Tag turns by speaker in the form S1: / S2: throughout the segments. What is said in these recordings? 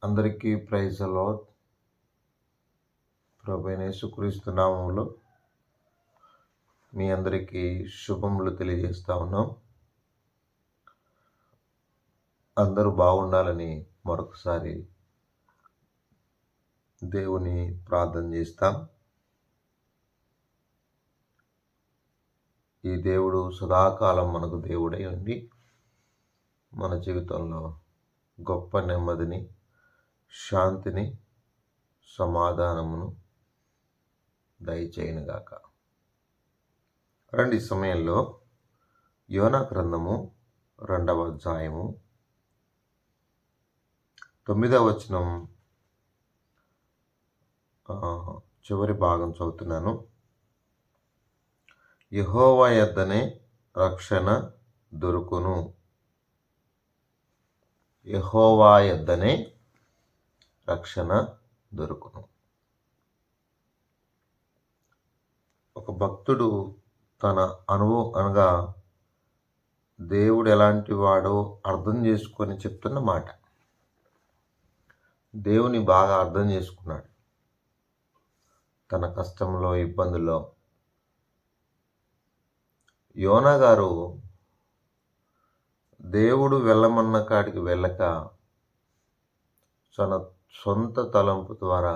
S1: అందరికీ praise the lord. ప్రభువైన యేసుక్రీస్తు నామములో మీ అందరికీ శుభములు తెలియజేస్తా ఉన్నాం. అందరూ బాగుండాలని మరొకసారి దేవుని ప్రార్థన చేస్తాం. ఈ దేవుడు సదాకాలం మనకు దేవుడై ఉండి మన జీవితంలో గొప్ప నెమ్మదిని, శాంతిని, సమాధానమును దయచేయునుగాక. రండి, ఈ సమయంలో యోనా గ్రంథము 2వ అధ్యాయము 9వ వచనం చివరి భాగం చదువుతున్నాను. యెహోవా యొద్దనే రక్షణ దొరుకును. యెహోవా యొద్దనే రక్షణ దొరుకును. ఒక భక్తుడు తన అనగా దేవుడు ఎలాంటి వాడో అర్థం చేసుకొని చెప్తున్న మాట. దేవుని బాగా అర్థం చేసుకున్నాడు. తన కష్టంలో, ఇబ్బందుల్లో యోనా గారు దేవుడు వెళ్ళమన్న కాడికి వెళ్ళక తన సొంత తలంపు ద్వారా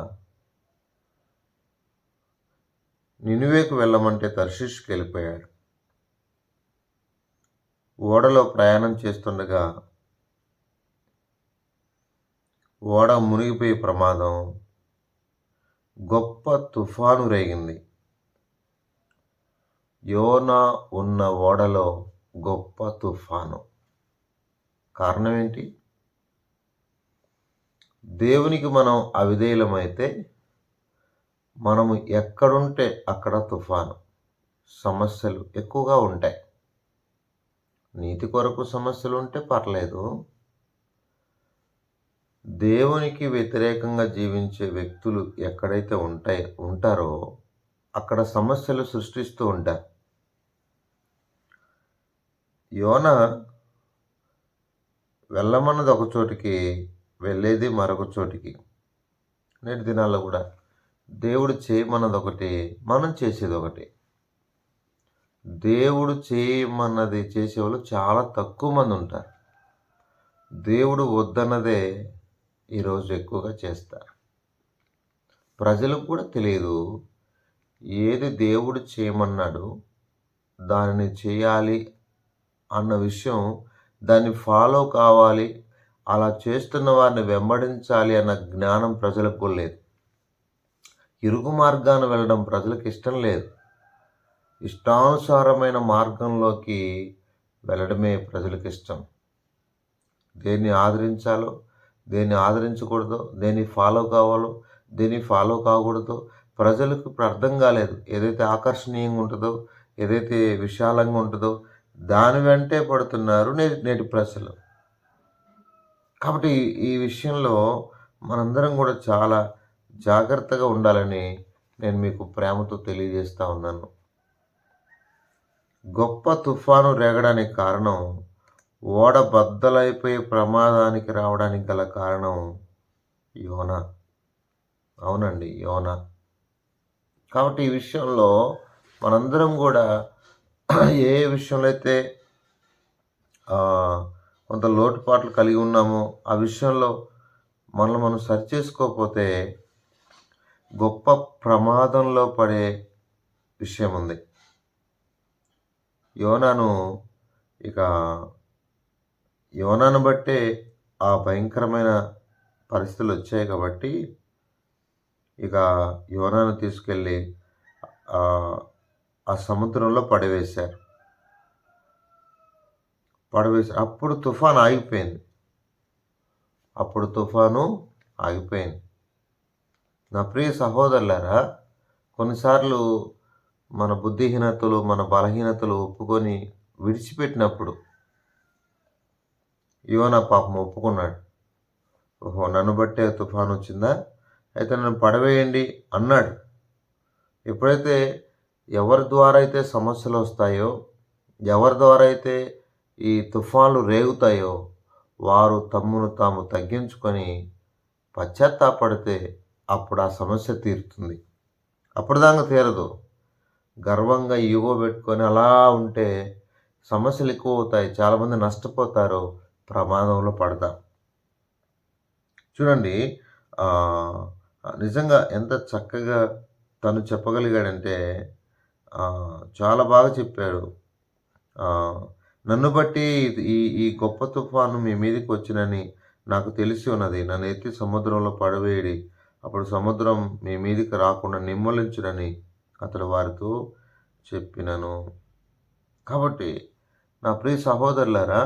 S1: నినివేకు వెళ్ళమంటే తర్షీషుకి వెళ్ళిపోయాడు. ఓడలో ప్రయాణం చేస్తుండగా ఓడ మునిగిపోయే ప్రమాదం, గొప్ప తుఫాను రేగింది. యోనా ఉన్న ఓడలో గొప్ప తుఫాను. కారణం ఏంటి? దేవునికి మనం అవిధేయులమైతే మనము ఎక్కడుంటే అక్కడ తుఫాను, సమస్యలు ఎక్కువగా ఉంటాయి. నీతి కొరకు సమస్యలు ఉంటే పర్లేదు. దేవునికి వ్యతిరేకంగా జీవించే వ్యక్తులు ఎక్కడైతే ఉంటారో అక్కడ సమస్యలు సృష్టిస్తూ ఉంటారు. యోనా వెళ్ళమన్నది ఒక చోటికి, వెళ్ళేది మరొక చోటికి. నేటి దినాల్లో కూడా దేవుడు చేయమన్నది ఒకటి, మనం చేసేది ఒకటి. దేవుడు చేయమన్నది చేసేవాళ్ళు చాలా తక్కువ మంది ఉంటారు. దేవుడు వద్దన్నదే ఈరోజు ఎక్కువగా చేస్తారు. ప్రజలకు కూడా తెలియదు ఏది దేవుడు చేయమన్నాడు దానిని చేయాలి అన్న విషయం, దాన్ని ఫాలో కావాలి, అలా చేస్తున్న వారిని వెంబడించాలి అన్న జ్ఞానం ప్రజలకు లేదు. ఇరుగు మార్గాన వెళ్ళడం ప్రజలకు ఇష్టం లేదు. ఇష్టానుసారమైన మార్గంలోకి వెళ్ళడమే ప్రజలకు ఇష్టం. దేన్ని ఆదరించాలో, దేన్ని ఆదరించకూడదో, దేన్ని ఫాలో కావాలో, దేన్ని ఫాలో కాకూడదో ప్రజలకు ఇప్పుడు అర్థం కాలేదు. ఏదైతే ఆకర్షణీయంగా ఉంటుందో, ఏదైతే విశాలంగా ఉంటుందో దాని వెంటే పడుతున్నారు నేటి ప్రజలు. కాబట్టి ఈ విషయంలో మనందరం కూడా చాలా జాగ్రత్తగా ఉండాలని నేను మీకు ప్రేమతో తెలియజేస్తూ ఉన్నాను. గొప్ప తుఫాను రేగడానికి కారణం, ఓడ బద్దలైపోయే ప్రమాదానికి రావడానికి గల కారణం యోనా. అవునండి, యోనా. కాబట్టి ఈ విషయంలో మనందరం కూడా ఏ విషయంలో అయితే కొంత లోటుపాట్లు కలిగి ఉన్నామో ఆ విషయంలో మనల్ని మనం సరి చేసుకోకపోతే గొప్ప ప్రమాదంలో పడే విషయం ఉంది. యోనాను బట్టే ఆ భయంకరమైన పరిస్థితులు వచ్చాయి. కాబట్టి ఇక యోనాను తీసుకెళ్ళి ఆ సముద్రంలో పడవేశారు. అప్పుడు తుఫాను ఆగిపోయింది. నా ప్రియ సహోదరులారా, కొన్నిసార్లు మన బుద్ధిహీనతలు, మన బలహీనతలు ఒప్పుకొని విడిచిపెట్టినప్పుడు యోనా పాపం ఒప్పుకున్నాడు. ఓహో, నన్ను బట్టే తుఫాను వచ్చిందా, అయితే నన్ను పడవేయండి అన్నాడు. ఎప్పుడైతే ఎవరి ద్వారా అయితే సమస్యలు వస్తాయో, ఎవరి ద్వారా అయితే ఈ తుఫాన్లు రేగుతాయో వారు తమ్మును తాము తగ్గించుకొని పశ్చాత్తాపడితే అప్పుడు ఆ సమస్య తీరుతుంది. అప్పటిదాకా తీరదు. గర్వంగా ఈగో పెట్టుకొని అలా ఉంటే సమస్యలు ఎక్కువ అవుతాయి. చాలామంది నష్టపోతారు, ప్రమాదంలో పడతారు. చూడండి, నిజంగా ఎంత చక్కగా తను చెప్పగలిగాడంటే చాలా బాగా చెప్పాడు. నన్ను బట్టి ఈ ఈ గొప్ప తుఫాను మీ మీదకి వచ్చినని నాకు తెలిసి ఉన్నది. నన్ను ఎత్తి సముద్రంలో పడవేయడి, అప్పుడు సముద్రం మీ మీదికి రాకుండా నిమ్మలించునని అతడు వారితో చెప్పినను. కాబట్టి నా ప్రియ సహోదరులారా,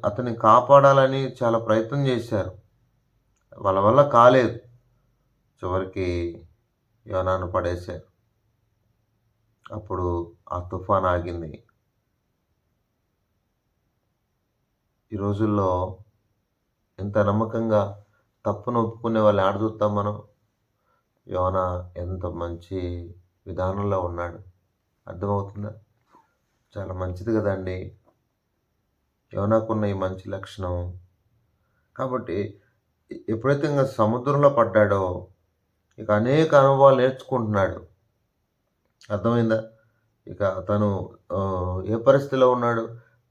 S1: అతన్ని కాపాడాలని చాలా ప్రయత్నం చేశారు. వాళ్ళ వల్ల కాలేదు. చివరికి యోనాను పడేశారు. అప్పుడు ఆ తుఫాన్ ఆగింది. ఈ రోజుల్లో ఎంత నమ్మకంగా తప్పును ఒప్పుకునే వాళ్ళు ఆడ చూస్తాం మనం. యోనా ఎంత మంచి విధానంలో ఉన్నాడు. అర్థమవుతుందా? చాలా మంచిది కదండి యోనాకున్న ఈ మంచి లక్షణం. కాబట్టి ఎప్పుడైతే ఇంకా సముద్రంలో పడ్డాడో ఇక అనేక అనుభవాలు నేర్చుకుంటున్నాడు. అర్థమైందా? ఇక తను ఏ పరిస్థితిలో ఉన్నాడు?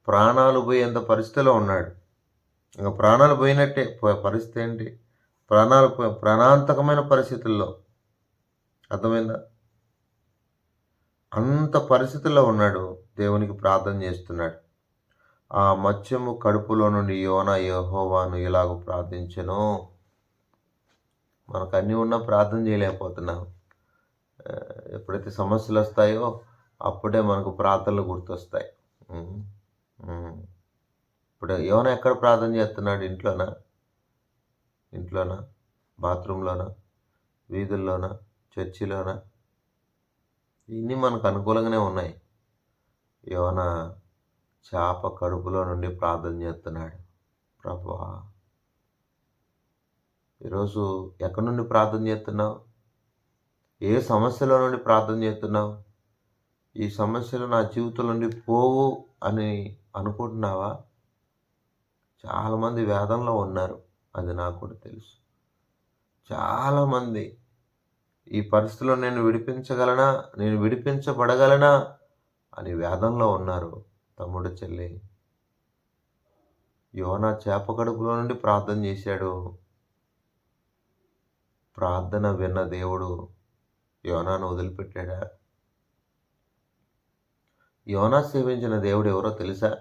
S1: ప్రాణాలు పోయేంత పరిస్థితిలో ఉన్నాడు. ఇంకా ప్రాణాలు పోయినట్టే. పరిస్థితి ఏంటి? ప్రాణాంతకమైన పరిస్థితుల్లో. అర్థమైందా? అంత పరిస్థితుల్లో ఉన్నాడు. దేవునికి ప్రార్థన చేస్తున్నాడు. ఆ మత్స్యము కడుపులో నుండి యోనా యెహోవాను ఇలాగ ప్రార్థించెను. మనకు అన్నీ ఉన్నా ప్రార్థన చేయలేకపోతున్నాం. ఎప్పుడైతే సమస్యలు వస్తాయో అప్పుడే మనకు ప్రార్థనలు గుర్తొస్తాయి. ఇప్పుడు యోనా ఎక్కడ ప్రార్థన చేస్తున్నాడు? ఇంట్లోనా, బాత్రూంలోనా, వీధుల్లోనా, చర్చిలోనా? ఇన్ని మనకు అనుకూలంగానే ఉన్నాయి. యోనా చేప కడుపులో నుండి ప్రార్థన చేస్తున్నాడు. ప్రభువా, ఈరోజు ఎక్కడి నుండి ప్రార్థన చేస్తున్నావు? ఏ సమస్యలో నుండి ప్రార్థన చేస్తున్నావు? ఈ సమస్యలు నా జీవితం నుండి పోవు అని అనుకుంటున్నావా? చాలామంది వేదనలో ఉన్నారు. అది నాకు కూడా తెలుసు. చాలామంది ఈ పరిస్థితిలో నేను విడిపించబడగలనా అని వేదనలో ఉన్నారు. తమ్ముడు, చెల్లి, యోనా చేప కడుపులో నుండి ప్రార్థన చేశాడు. ప్రార్థన విన్న దేవుడు యోనాను వదిలిపెట్టాడా? యోనా సేవించిన దేవుడు ఎవరో తెలుసా?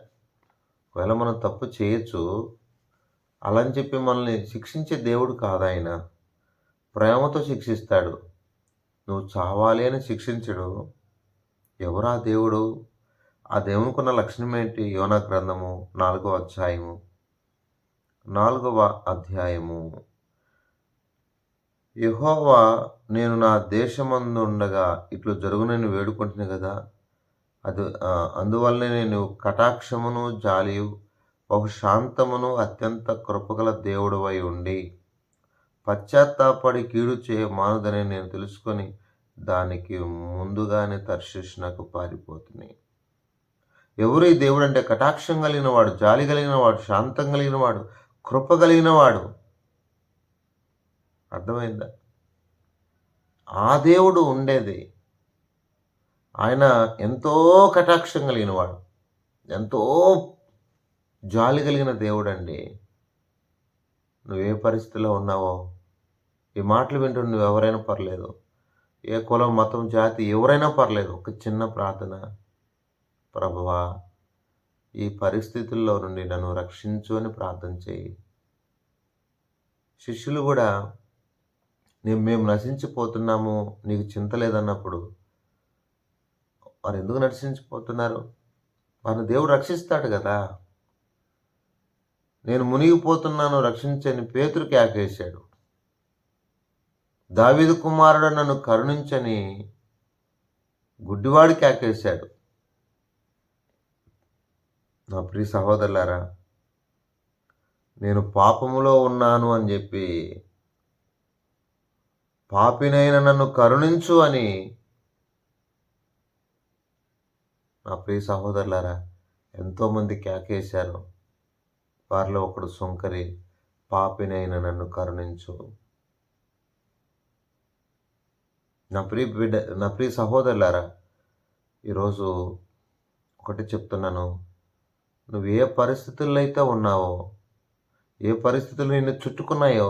S1: ఒకవేళ మనం తప్పు చేయొచ్చు, అలా అని చెప్పి మనల్ని శిక్షించే దేవుడు కాదాయన. ప్రేమతో శిక్షిస్తాడు. నువ్వు చావాలి అని శిక్షించడు. ఎవరా దేవుడు? ఆ దేవునికున్న లక్షణం ఏంటి? యోనా గ్రంథము 4వ అధ్యాయము. యెహోవా, నేను నా దేశమందుండగా ఇట్లు జరుగునని వేడుకుంటున్నా కదా, అందువల్లనే నేను కటాక్షమును జాలియు బహు శాంతమును అత్యంత కృపగల దేవుడవై ఉండి పశ్చాత్తాపడి కీడు చేయ మానుదని నేను తెలుసుకొని దానికి ముందుగానే తర్షీషునకు పారిపోతున్నాయి. ఎవరు ఈ దేవుడు అంటే? కటాక్షం కలిగిన వాడు, జాలి కలిగిన వాడు, శాంతం కలిగిన వాడు, కృప కలిగిన వాడు. అర్థమైందా? ఆ దేవుడు ఉండేది. ఆయన ఎంతో కటాక్షం కలిగిన వాడు, ఎంతో జాలి కలిగిన దేవుడు అండి. నువ్వే పరిస్థితిలో ఉన్నావో ఈ మాటలు వింటున్న నువ్వు ఎవరైనా పర్లేదు, ఏ కులం, మతం, జాతి ఎవరైనా పర్లేదు, ఒక చిన్న ప్రార్థన, ప్రభువా ఈ పరిస్థితుల్లో నుండి నన్ను రక్షించు అని ప్రార్థన చేయి. శిష్యులు కూడా మేము నశించిపోతున్నాము, నీకు చింత లేదన్నప్పుడు వారు ఎందుకు నశించిపోతున్నారు? వారిని దేవుడు రక్షిస్తాడు కదా. నేను మునిగిపోతున్నాను రక్షించని పేతురు కేకేశాడు. దావీదు కుమారుడు నన్ను కరుణించని గుడ్డివాడు కేకేశాడు. నా ప్రియ సహోదరులారా, నేను పాపములో ఉన్నాను అని చెప్పి పాపినైన నన్ను కరుణించు అని నా ప్రియ సహోదరులారా ఎంతోమంది కేకేశారు. వారిలో ఒకడు సుంకరి, పాపినైన నన్ను కరుణించు. నా ప్రియ సహోదరులారా, ఈరోజు ఒకటి చెప్తున్నాను. నువ్వు ఏ పరిస్థితుల్లో అయితే ఉన్నావో, ఏ పరిస్థితులు నిన్ను చుట్టుకున్నాయో,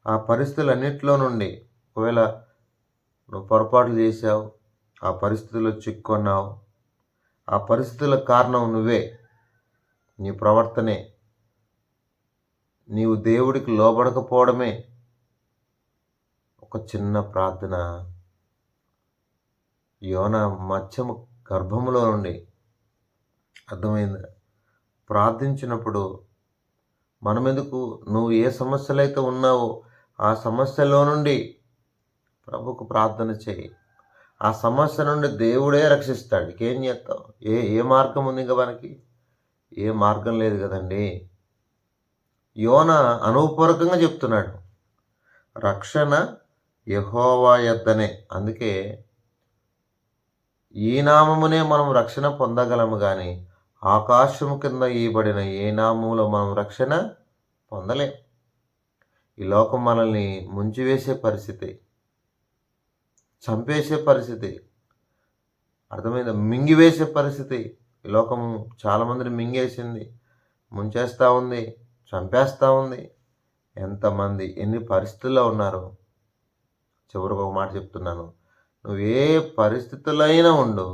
S1: ఆ పరిస్థితులన్నింటిలో నుండి ఒకవేళ నువ్వు పొరపాట్లు చేశావు, ఆ పరిస్థితుల్లో చిక్కుకున్నావు, ఆ పరిస్థితులకు కారణం నువ్వే, నీ ప్రవర్తనే, నీవు దేవుడికి లోబడకపోవడమే. ఒక చిన్న ప్రార్థన యోనా మత్స్యము గర్భములో నుండి అర్థమైంది. ప్రార్థించినప్పుడు మనమెందుకు, నువ్వు ఏ సమస్యలు అయితే ఉన్నావో ఆ సమస్యలో నుండి ప్రభుకు ప్రార్థన చేయి. ఆ సమస్య నుండి దేవుడే రక్షిస్తాడు. ఏం చేస్తావు? ఏ మార్గం ఉంది ఇంకా మనకి? ఏ మార్గం లేదు కదండి. యోనా అనుపూర్వకంగా చెప్తున్నాడు, రక్షణ యెహోవా యొద్దనే. అందుకే ఈ నామమునే మనం రక్షణ పొందగలము, కానీ ఆకాశము కింద ఇయ్యబడిన ఏ నామములో మనం రక్షణ పొందలేం. ఈ లోకం మనల్ని ముంచివేసే పరిస్థితి, చంపేసే పరిస్థితి, అర్థమైందా? మింగివేసే పరిస్థితి. ఈ లోకము చాలామందిని మింగేసింది, ముంచేస్తూ ఉంది, చంపేస్తూ ఉంది. ఎంతమంది ఎన్ని పరిస్థితుల్లో ఉన్నారు. చివరికి ఒక మాట చెప్తున్నాను, నువ్వు ఏ పరిస్థితుల్లో అయినా ఉండు,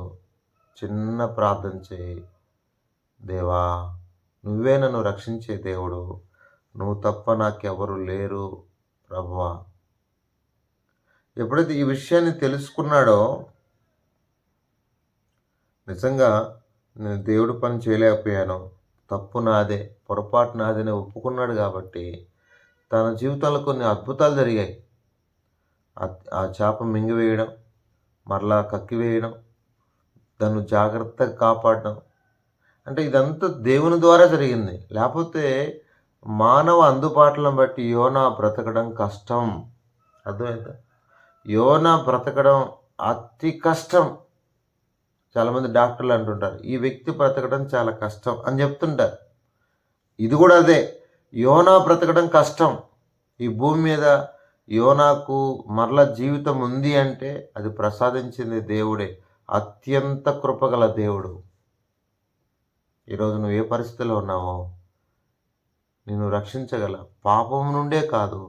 S1: చిన్న ప్రార్థన చేయి. దేవా, నువ్వే నన్ను రక్షించే దేవుడు, నువ్వు తప్ప నాకెవరు లేరు ప్రభువా. ఎప్పుడైతే ఈ విషయాన్ని తెలుసుకున్నాడో, నిజంగా నేను దేవుడి పని చేయలేకపోయాను, తప్పు నాదే, పొరపాటు నాదని ఒప్పుకున్నాడు. కాబట్టి తన జీవితంలో కొన్ని అద్భుతాలు జరిగాయి. ఆ చేప మింగివేయడం, మరలా కక్కివేయడం, దాన్ని జాగ్రత్తగా కాపాడడం, అంటే ఇదంతా దేవుని ద్వారా జరిగింది. లేకపోతే మానవ అందుబాటులను బట్టి యోనా బ్రతకడం కష్టం. అర్థమైందా? యోనా బ్రతకడం అతి కష్టం. చాలామంది డాక్టర్లు అంటుంటారు, ఈ వ్యక్తి బ్రతకడం చాలా కష్టం అని చెప్తుంటారు. ఇది కూడా అదే, యోనా బ్రతకడం కష్టం. ఈ భూమి మీద యోనాకు మరల జీవితం ఉంది అంటే అది ప్రసాదించింది దేవుడే, అత్యంత కృపగల దేవుడు. ఈరోజు నువ్వు ఏ పరిస్థితిలో ఉన్నావో నిన్ను రక్షించగల, పాపం నుండే కాదు,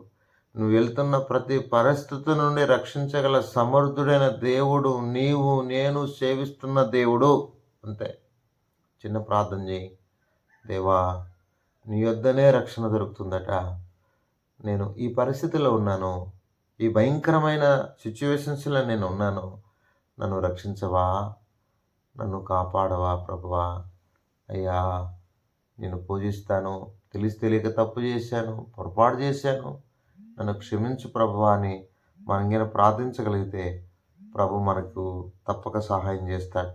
S1: నువ్వు వెళ్తున్న ప్రతి పరిస్థితి నుండి రక్షించగల సమర్థుడైన దేవుడు నీవు నేను సేవిస్తున్న దేవుడు. అంతే. చిన్న ప్రార్థన చేయి, దేవా నీ యొద్దనే రక్షణ దొరుకుతుందట. నేను ఈ పరిస్థితిలో ఉన్నాను, ఈ భయంకరమైన సిచ్యువేషన్స్లో నేను ఉన్నాను, నన్ను రక్షించవా, నన్ను కాపాడవా ప్రభువా. అయ్యా నేను పూజిస్తాను, తెలియక తప్పు చేశాను, పొరపాటు చేశాను, నన్ను క్షమించు ప్రభువా అని మనం ప్రార్థించగలిగితే ప్రభు మనకు తప్పక సహాయం చేస్తాడు.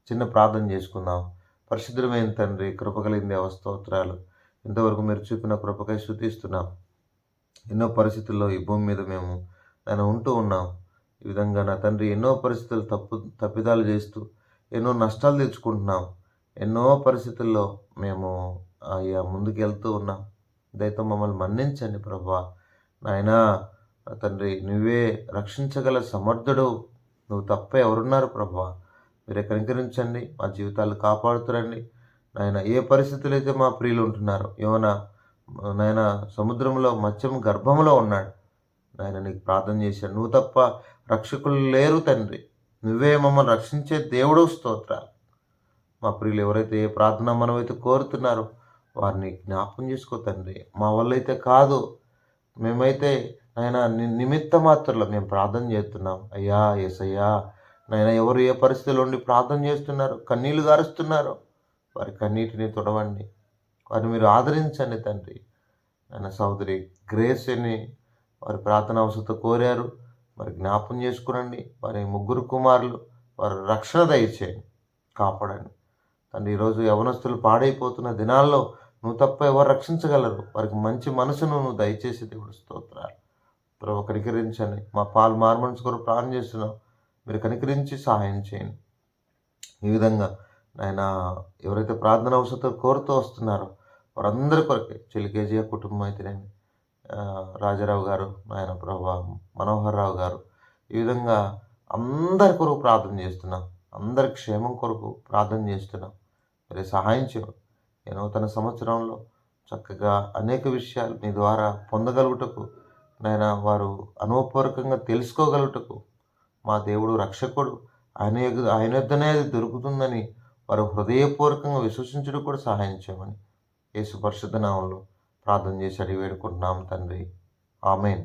S1: చిన్న ప్రార్థన చేసుకుందాం. పరిశుద్ధమైన తండ్రి, కృపగలిగిన దేవ స్తోత్రాలు. ఇంతవరకు మీరు చూపిన కృపకై స్తుతిస్తున్నాం. ఎన్నో పరిస్థితుల్లో ఈ భూమి మీద మేము నేను ఉంటూ ఉన్నాం. ఈ విధంగా నా తండ్రి ఎన్నో పరిస్థితులు తప్పిదాలు చేస్తూ ఎన్నో నష్టాలు తెచ్చుకుంటున్నాం. ఎన్నో పరిస్థితుల్లో మేము అయ్యా ముందుకు వెళ్తూ ఉన్నాం. దయతో మమ్మల్ని మన్నించండి ప్రభువా. నాయనా తండ్రి, నువ్వే రక్షించగల సమర్థుడు, నువ్వు తప్ప ఎవరున్నారు ప్రభువా. మీరే కనికరించండి, మా జీవితాలు కాపాడుతురండి. నాయన ఏ పరిస్థితులు అయితే మా ప్రియులు ఉంటున్నారు, యోనా నాయన సముద్రంలో మత్స్యం గర్భంలో ఉన్నాడు. నాయన నీకు ప్రార్థన చేశాడు, నువ్వు తప్ప రక్షకులు లేరు తండ్రి, నువ్వే మమ్మల్ని రక్షించే దేవుడు. స్తోత్రాలు. మా ప్రియులు ఎవరైతే ఏ ప్రార్థన మనమైతే కోరుతున్నారో వారిని జ్ఞాపకం చేసుకో తండ్రి. మా వల్ల అయితే కాదు, మేమైతే నాయన నిమిత్త మాత్రంలో మేము ప్రార్థన చేస్తున్నాం. అయ్యా యేసయ్యా, నాయన ఎవరు ఏ పరిస్థితుల్లో ఉండి ప్రార్థన చేస్తున్నారు, కన్నీళ్లు గారుస్తున్నారు, వారి కన్నీటిని తుడవండి, వారిని మీరు ఆదరించండి తండ్రి. నాయన సహోదరి గ్రేస్ అని వారి ప్రార్థన అవసరత కోరారు, మరి జ్ఞాపకం చేసుకునండి. వారి 3 కుమారులు, వారి రక్షణ దయచేయండి, కాపాడండి తండ్రి. ఈరోజు యవనస్తులు పాడైపోతున్న దినాల్లో నువ్వు తప్ప ఎవరు రక్షించగలరు. వారికి మంచి మనసును నువ్వు దయచేసి దేవుడు. స్తోత్రాలు ప్రభు. కనికరించండి. మా పాల్ మార్మన్స్ కొరకు ప్రార్థన చేస్తున్నాం, మీరు కనికరించి సహాయం చేయండి. ఈ విధంగా నాయన ఎవరైతే ప్రార్థన అవసరం కోరుతూ వస్తున్నారో వారందరి కొరకే చిలికేజీయ కుటుంబం అయితేనేమి, రాజారావు గారు, ఆయన ప్రభా మనోహర్ రావు గారు, ఈ విధంగా అందరి కొరకు ప్రార్థన చేస్తున్నాం. అందరి క్షేమం కొరకు ప్రార్థన చేస్తున్నాం. మరి సహాయం చేయము. ఈ నూతన సంవత్సరంలో చక్కగా అనేక విషయాలు నీ ద్వారా పొందగలుగుటకు, నాయన వారు అనుభవపూర్వకంగా తెలుసుకోగలుగుటకు, మా దేవుడు రక్షకుడు, ఆయన యొద్దనే అది దొరుకుతుందని వారు హృదయపూర్వకంగా విశ్వసించడం కూడా సహాయం చేయమని యేసు పరిశుద్ధ నామంలో ప్రార్థన చేసి అడిగి వేడుకుంటున్నాం తండ్రి. ఆమేన్.